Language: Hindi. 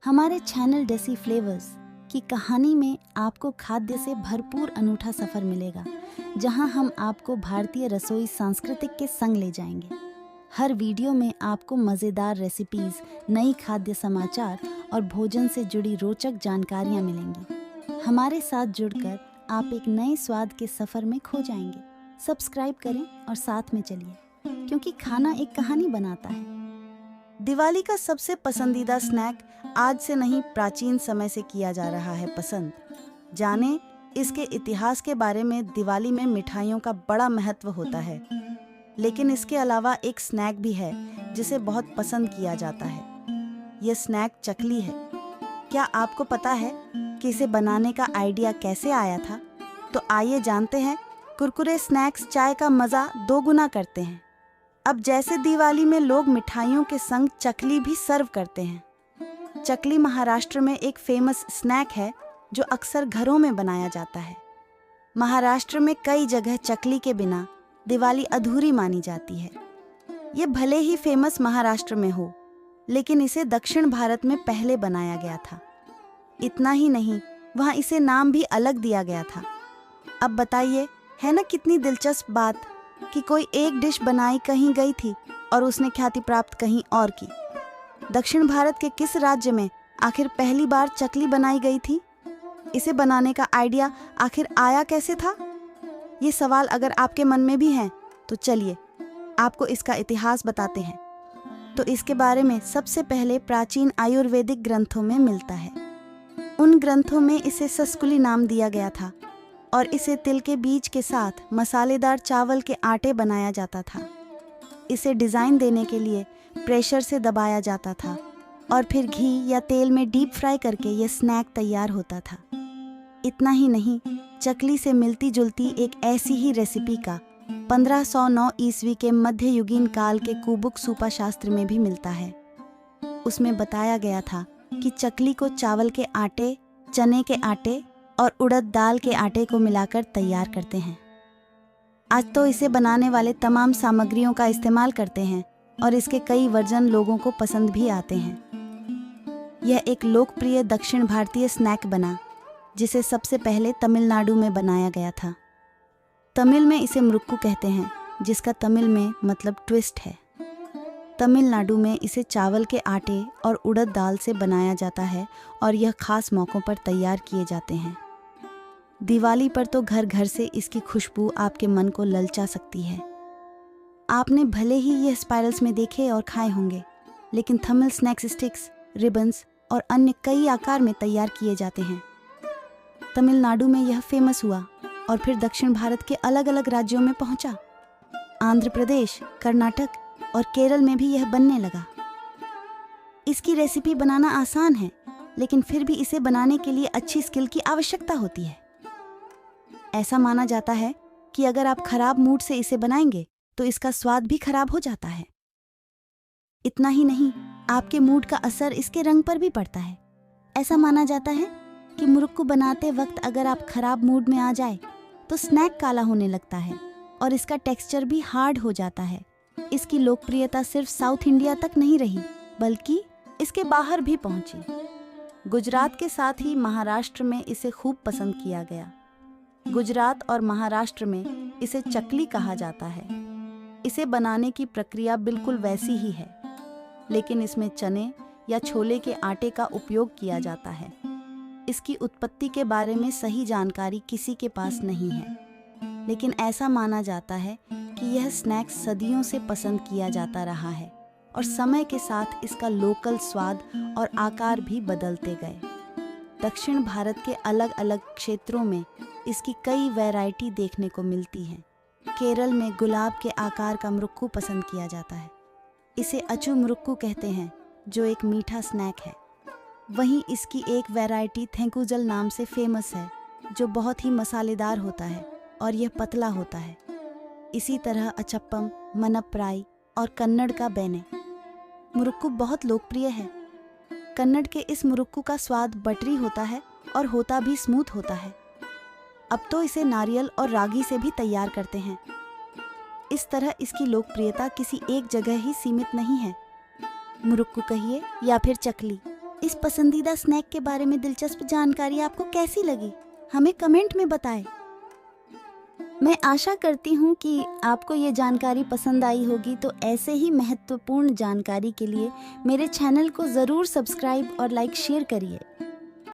हमारे चैनल डेसी फ्लेवर्स की कहानी में आपको खाद्य से भरपूर अनूठा सफ़र मिलेगा, जहां हम आपको भारतीय रसोई सांस्कृतिक के संग ले जाएंगे। हर वीडियो में आपको मज़ेदार रेसिपीज़, नई खाद्य समाचार और भोजन से जुड़ी रोचक जानकारियां मिलेंगी। हमारे साथ जुड़कर आप एक नए स्वाद के सफ़र में खो जाएंगे। सब्सक्राइब करें और साथ में चलिए, क्योंकि खाना एक कहानी बनाता है। दिवाली का सबसे पसंदीदा स्नैक आज से नहीं, प्राचीन समय से किया जा रहा है पसंद। जाने इसके इतिहास के बारे में। दिवाली में मिठाइयों का बड़ा महत्व होता है, लेकिन इसके अलावा एक स्नैक भी है जिसे बहुत पसंद किया जाता है। यह स्नैक चकली है। क्या आपको पता है कि इसे बनाने का आइडिया कैसे आया था? तो आइए जानते हैं। कुरकुरे स्नैक्स चाय का मज़ा दोगुना करते हैं। अब जैसे दिवाली में लोग मिठाइयों के संग चकली भी सर्व करते हैं। चकली महाराष्ट्र में एक फेमस स्नैक है जो अक्सर घरों में बनाया जाता है। महाराष्ट्र में कई जगह चकली के बिना दिवाली अधूरी मानी जाती है। ये भले ही फेमस महाराष्ट्र में हो, लेकिन इसे दक्षिण भारत में पहले बनाया गया था। इतना ही नहीं, वहाँ इसे नाम भी अलग दिया गया था। अब बताइए, है ना कितनी दिलचस्प बात कि कोई एक डिश बनाई कहीं गई थी और उसने ख्याति प्राप्त कहीं और की। दक्षिण भारत के किस राज्य में आखिर पहली बार चकली बनाई गई थी? इसे बनाने का आइडिया आखिर आया कैसे था? ये सवाल अगर आपके मन में भी हैं, तो चलिए आपको इसका इतिहास बताते हैं। तो इसके बारे में सबसे पहले प्राचीन आयुर्वेदिक ग्रंथों में मिलता है। उन ग्रंथों में इसे सस्कुली नाम दिया गया था और इसे तिल के बीज के साथ मसालेदार चावल के आटे बनाया जाता था। इसे डिज़ाइन देने के लिए प्रेशर से दबाया जाता था और फिर घी या तेल में डीप फ्राई करके यह स्नैक तैयार होता था। इतना ही नहीं, चकली से मिलती जुलती एक ऐसी ही रेसिपी का 1509 ईस्वी के मध्ययुगीन काल के कुबुक सूपा शास्त्र में भी मिलता है। उसमें बताया गया था कि चकली को चावल के आटे, चने के आटे और उड़द दाल के आटे को मिलाकर तैयार करते हैं। आज तो इसे बनाने वाले तमाम सामग्रियों का इस्तेमाल करते हैं और इसके कई वर्जन लोगों को पसंद भी आते हैं। यह एक लोकप्रिय दक्षिण भारतीय स्नैक बना, जिसे सबसे पहले तमिलनाडु में बनाया गया था। तमिल में इसे मुरुक्कू कहते हैं, जिसका तमिल में मतलब ट्विस्ट है। तमिलनाडु में इसे चावल के आटे और उड़द दाल से बनाया जाता है और यह खास मौक़ों पर तैयार किए जाते हैं। दिवाली पर तो घर घर से इसकी खुशबू आपके मन को ललचा सकती है। आपने भले ही यह स्पाइरल्स में देखे और खाए होंगे, लेकिन तमिल स्नैक्स स्टिक्स, रिबन्स और अन्य कई आकार में तैयार किए जाते हैं। तमिलनाडु में यह फेमस हुआ और फिर दक्षिण भारत के अलग अलग राज्यों में पहुंचा। आंध्र प्रदेश, कर्नाटक और केरल में भी यह बनने लगा। इसकी रेसिपी बनाना आसान है, लेकिन फिर भी इसे बनाने के लिए अच्छी स्किल की आवश्यकता होती है। ऐसा माना जाता है कि अगर आप खराब मूड से इसे बनाएंगे तो इसका स्वाद भी खराब हो जाता है। इतना ही नहीं, आपके मूड का असर इसके रंग पर भी पड़ता है। ऐसा माना जाता है कि मुरुक्कू बनाते वक्त अगर आप खराब मूड में आ जाए तो स्नैक काला होने लगता है और इसका टेक्सचर भी हार्ड हो जाता है। इसकी लोकप्रियता सिर्फ साउथ इंडिया तक नहीं रही, बल्कि इसके बाहर भी पहुंची। गुजरात के साथ ही महाराष्ट्र में इसे खूब पसंद किया गया। गुजरात और महाराष्ट्र में इसे चकली कहा जाता है। इसे बनाने की प्रक्रिया बिल्कुल वैसी ही है, लेकिन इसमें चने या छोले के आटे का उपयोग किया जाता है। इसकी उत्पत्ति के बारे में सही जानकारी किसी के पास नहीं है, लेकिन ऐसा माना जाता है कि यह स्नैक सदियों से पसंद किया जाता रहा है और समय के साथ इसका लोकल स्वाद और आकार भी बदलते गए। दक्षिण भारत के अलग अलग क्षेत्रों में इसकी कई वैरायटी देखने को मिलती हैं। केरल में गुलाब के आकार का मुरुक्कू पसंद किया जाता है। इसे अचू मुरुक्कू कहते हैं, जो एक मीठा स्नैक है। वहीं इसकी एक वैरायटी थेंकुजल नाम से फेमस है, जो बहुत ही मसालेदार होता है और यह पतला होता है। इसी तरह अचप्पम, मनप्राई और कन्नड़ का बेने मुरुक्कू बहुत लोकप्रिय है। कन्नड़ के इस मुरुक्कू का स्वाद बटरी होता है और होता भी स्मूथ होता है। अब तो इसे नारियल और रागी से भी तैयार करते हैं। इस तरह इसकी लोकप्रियता किसी एक जगह ही सीमित नहीं है। मुरुक्कू कहिए या फिर चकली, इस पसंदीदा स्नैक के बारे में दिलचस्प जानकारी आपको कैसी लगी, हमें कमेंट में बताएं। मैं आशा करती हूँ कि आपको ये जानकारी पसंद आई होगी। तो ऐसे ही महत्वपूर्ण जानकारी के लिए मेरे चैनल को ज़रूर सब्सक्राइब और लाइक शेयर करिए।